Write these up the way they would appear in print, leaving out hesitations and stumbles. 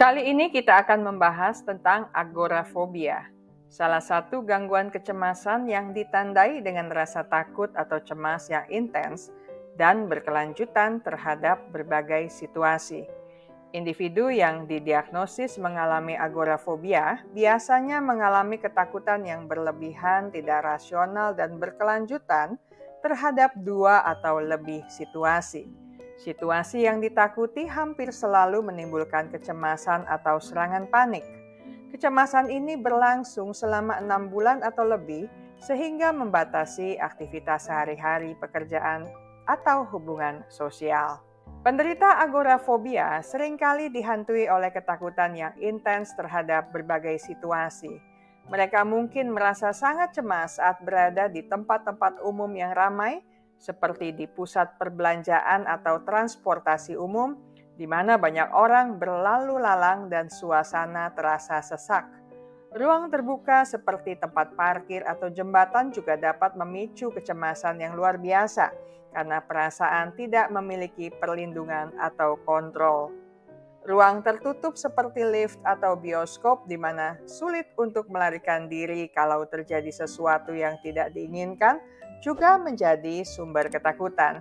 Kali ini kita akan membahas tentang agorafobia, salah satu gangguan kecemasan yang ditandai dengan rasa takut atau cemas yang intens dan berkelanjutan terhadap berbagai situasi. Individu yang didiagnosis mengalami agorafobia biasanya mengalami ketakutan yang berlebihan, tidak rasional, dan berkelanjutan terhadap dua atau lebih situasi. Situasi yang ditakuti hampir selalu menimbulkan kecemasan atau serangan panik. Kecemasan ini berlangsung selama 6 bulan atau lebih sehingga membatasi aktivitas sehari-hari, pekerjaan, atau hubungan sosial. Penderita agorafobia seringkali dihantui oleh ketakutan yang intens terhadap berbagai situasi. Mereka mungkin merasa sangat cemas saat berada di tempat-tempat umum yang ramai, seperti di pusat perbelanjaan atau transportasi umum, di mana banyak orang berlalu lalang dan suasana terasa sesak. Ruang terbuka seperti tempat parkir atau jembatan juga dapat memicu kecemasan yang luar biasa karena perasaan tidak memiliki perlindungan atau kontrol. Ruang tertutup seperti lift atau bioskop di mana sulit untuk melarikan diri kalau terjadi sesuatu yang tidak diinginkan juga menjadi sumber ketakutan.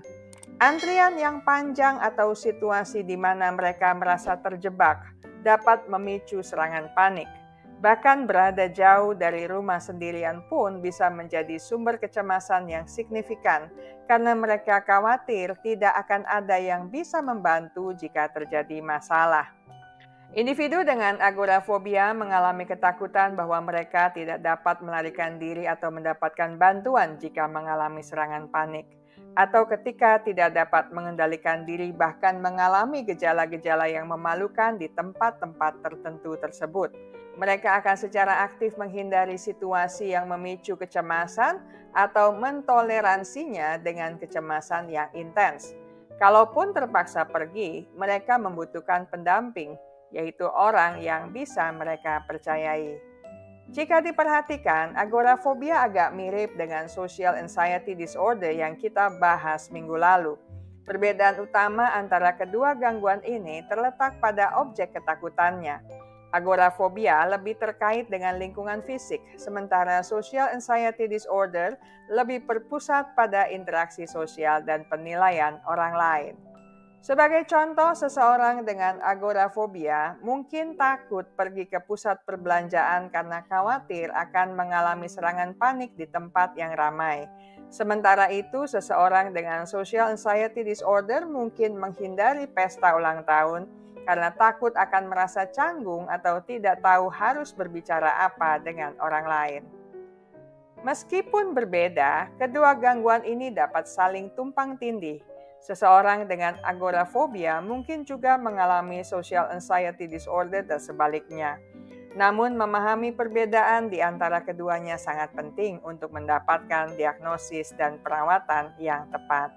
Antrian yang panjang atau situasi di mana mereka merasa terjebak dapat memicu serangan panik. Bahkan berada jauh dari rumah sendirian pun bisa menjadi sumber kecemasan yang signifikan karena mereka khawatir tidak akan ada yang bisa membantu jika terjadi masalah. Individu dengan agorafobia mengalami ketakutan bahwa mereka tidak dapat melarikan diri atau mendapatkan bantuan jika mengalami serangan panik, atau ketika tidak dapat mengendalikan diri bahkan mengalami gejala-gejala yang memalukan di tempat-tempat tertentu tersebut. Mereka akan secara aktif menghindari situasi yang memicu kecemasan atau mentoleransinya dengan kecemasan yang intens. Kalaupun terpaksa pergi, mereka membutuhkan pendamping, yaitu orang yang bisa mereka percayai. Jika diperhatikan, agorafobia agak mirip dengan social anxiety disorder yang kita bahas minggu lalu. Perbedaan utama antara kedua gangguan ini terletak pada objek ketakutannya. Agorafobia lebih terkait dengan lingkungan fisik, sementara social anxiety disorder lebih berpusat pada interaksi sosial dan penilaian orang lain. Sebagai contoh, seseorang dengan agorafobia mungkin takut pergi ke pusat perbelanjaan karena khawatir akan mengalami serangan panik di tempat yang ramai. Sementara itu, seseorang dengan social anxiety disorder mungkin menghindari pesta ulang tahun karena takut akan merasa canggung atau tidak tahu harus berbicara apa dengan orang lain. Meskipun berbeda, kedua gangguan ini dapat saling tumpang tindih. Seseorang dengan agorafobia mungkin juga mengalami social anxiety disorder dan sebaliknya. Namun, memahami perbedaan di antara keduanya sangat penting untuk mendapatkan diagnosis dan perawatan yang tepat.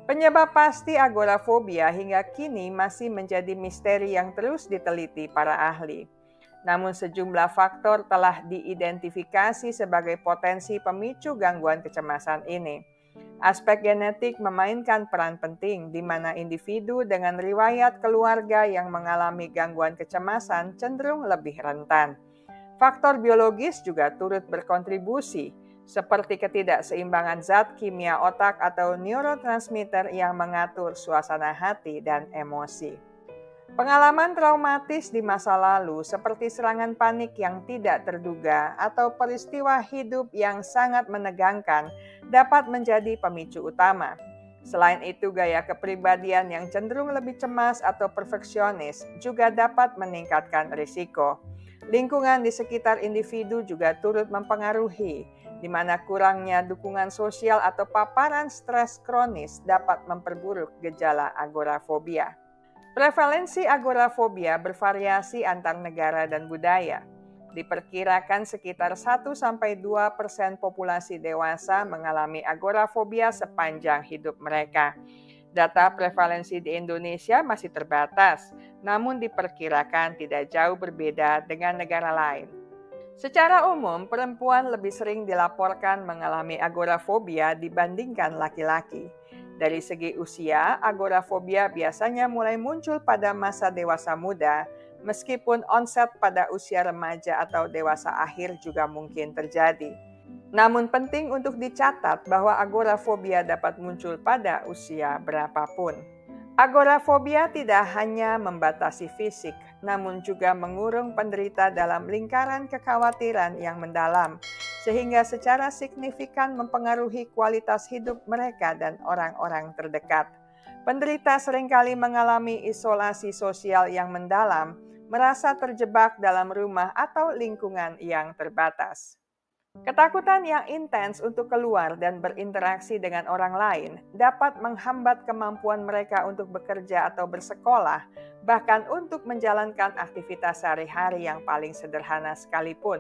Penyebab pasti agorafobia hingga kini masih menjadi misteri yang terus diteliti para ahli. Namun, sejumlah faktor telah diidentifikasi sebagai potensi pemicu gangguan kecemasan ini. Aspek genetik memainkan peran penting di mana individu dengan riwayat keluarga yang mengalami gangguan kecemasan cenderung lebih rentan. Faktor biologis juga turut berkontribusi, seperti ketidakseimbangan zat kimia otak atau neurotransmitter yang mengatur suasana hati dan emosi. Pengalaman traumatis di masa lalu seperti serangan panik yang tidak terduga atau peristiwa hidup yang sangat menegangkan dapat menjadi pemicu utama. Selain itu, gaya kepribadian yang cenderung lebih cemas atau perfeksionis juga dapat meningkatkan risiko. Lingkungan di sekitar individu juga turut mempengaruhi, di mana kurangnya dukungan sosial atau paparan stres kronis dapat memperburuk gejala agorafobia. Prevalensi agorafobia bervariasi antar negara dan budaya. Diperkirakan sekitar 1-2% populasi dewasa mengalami agorafobia sepanjang hidup mereka. Data prevalensi di Indonesia masih terbatas, namun diperkirakan tidak jauh berbeda dengan negara lain. Secara umum, perempuan lebih sering dilaporkan mengalami agorafobia dibandingkan laki-laki. Dari segi usia, agorafobia biasanya mulai muncul pada masa dewasa muda, meskipun onset pada usia remaja atau dewasa akhir juga mungkin terjadi. Namun penting untuk dicatat bahwa agorafobia dapat muncul pada usia berapapun. Agorafobia tidak hanya membatasi fisik, namun juga mengurung penderita dalam lingkaran kekhawatiran yang mendalam, sehingga secara signifikan mempengaruhi kualitas hidup mereka dan orang-orang terdekat. Penderita seringkali mengalami isolasi sosial yang mendalam, merasa terjebak dalam rumah atau lingkungan yang terbatas. Ketakutan yang intens untuk keluar dan berinteraksi dengan orang lain dapat menghambat kemampuan mereka untuk bekerja atau bersekolah, bahkan untuk menjalankan aktivitas sehari-hari yang paling sederhana sekalipun.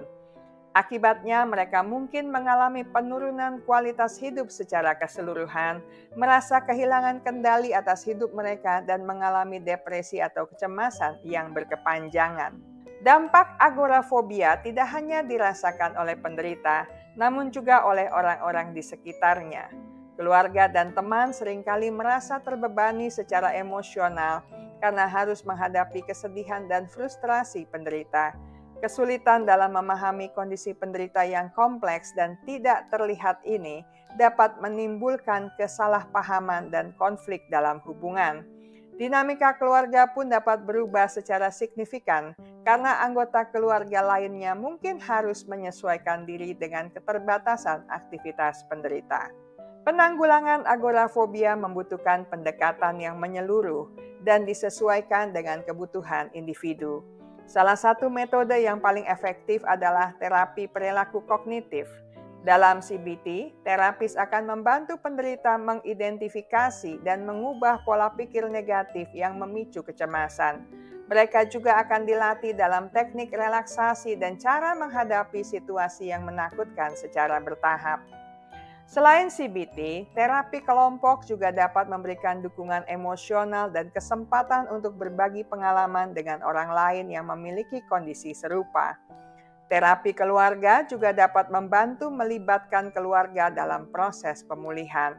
Akibatnya, mereka mungkin mengalami penurunan kualitas hidup secara keseluruhan, merasa kehilangan kendali atas hidup mereka, dan mengalami depresi atau kecemasan yang berkepanjangan. Dampak agorafobia tidak hanya dirasakan oleh penderita, namun juga oleh orang-orang di sekitarnya. Keluarga dan teman seringkali merasa terbebani secara emosional karena harus menghadapi kesedihan dan frustrasi penderita. Kesulitan dalam memahami kondisi penderita yang kompleks dan tidak terlihat ini dapat menimbulkan kesalahpahaman dan konflik dalam hubungan. Dinamika keluarga pun dapat berubah secara signifikan karena anggota keluarga lainnya mungkin harus menyesuaikan diri dengan keterbatasan aktivitas penderita. Penanggulangan agorafobia membutuhkan pendekatan yang menyeluruh dan disesuaikan dengan kebutuhan individu. Salah satu metode yang paling efektif adalah terapi perilaku kognitif. Dalam CBT, terapis akan membantu penderita mengidentifikasi dan mengubah pola pikir negatif yang memicu kecemasan. Mereka juga akan dilatih dalam teknik relaksasi dan cara menghadapi situasi yang menakutkan secara bertahap. Selain CBT, terapi kelompok juga dapat memberikan dukungan emosional dan kesempatan untuk berbagi pengalaman dengan orang lain yang memiliki kondisi serupa. Terapi keluarga juga dapat membantu melibatkan keluarga dalam proses pemulihan.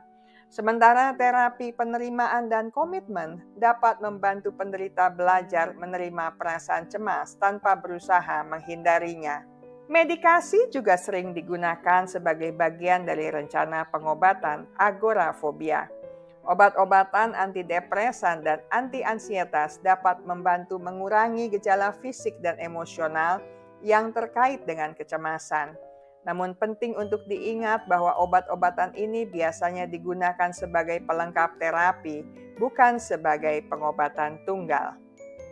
Sementara terapi penerimaan dan komitmen dapat membantu penderita belajar menerima perasaan cemas tanpa berusaha menghindarinya. Medikasi juga sering digunakan sebagai bagian dari rencana pengobatan agorafobia. Obat-obatan antidepresan dan anti-ansietas dapat membantu mengurangi gejala fisik dan emosional yang terkait dengan kecemasan. Namun penting untuk diingat bahwa obat-obatan ini biasanya digunakan sebagai pelengkap terapi, bukan sebagai pengobatan tunggal.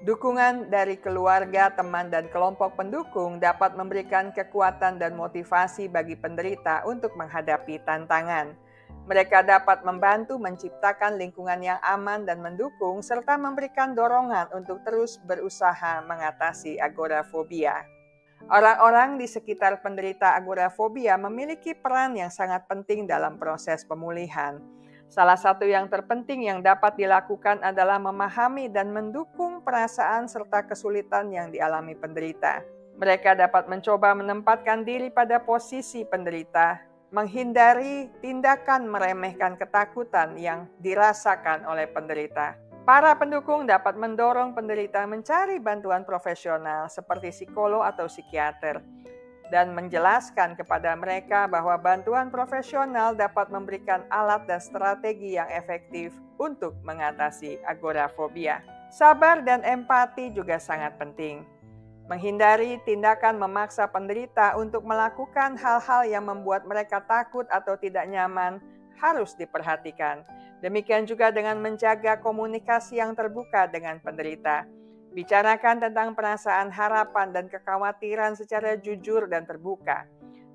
Dukungan dari keluarga, teman, dan kelompok pendukung dapat memberikan kekuatan dan motivasi bagi penderita untuk menghadapi tantangan. Mereka dapat membantu menciptakan lingkungan yang aman dan mendukung, serta memberikan dorongan untuk terus berusaha mengatasi agorafobia. Orang-orang di sekitar penderita agorafobia memiliki peran yang sangat penting dalam proses pemulihan. Salah satu yang terpenting yang dapat dilakukan adalah memahami dan mendukung perasaan serta kesulitan yang dialami penderita. Mereka dapat mencoba menempatkan diri pada posisi penderita, menghindari tindakan meremehkan ketakutan yang dirasakan oleh penderita. Para pendukung dapat mendorong penderita mencari bantuan profesional seperti psikolog atau psikiater dan menjelaskan kepada mereka bahwa bantuan profesional dapat memberikan alat dan strategi yang efektif untuk mengatasi agorafobia. Sabar dan empati juga sangat penting. Menghindari tindakan memaksa penderita untuk melakukan hal-hal yang membuat mereka takut atau tidak nyaman harus diperhatikan. Demikian juga dengan menjaga komunikasi yang terbuka dengan penderita. Bicarakan tentang perasaan harapan dan kekhawatiran secara jujur dan terbuka.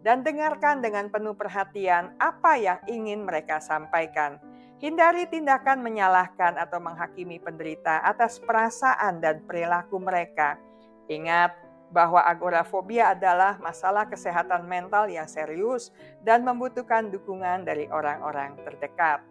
Dan dengarkan dengan penuh perhatian apa yang ingin mereka sampaikan. Hindari tindakan menyalahkan atau menghakimi penderita atas perasaan dan perilaku mereka. Ingat bahwa agorafobia adalah masalah kesehatan mental yang serius dan membutuhkan dukungan dari orang-orang terdekat.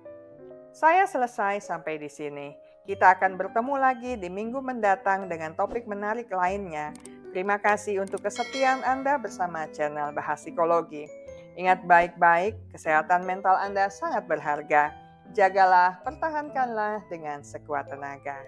Saya selesai sampai di sini. Kita akan bertemu lagi di minggu mendatang dengan topik menarik lainnya. Terima kasih untuk kesetiaan Anda bersama channel Bahas Psikologi. Ingat baik-baik, kesehatan mental Anda sangat berharga. Jagalah, pertahankanlah dengan sekuat tenaga.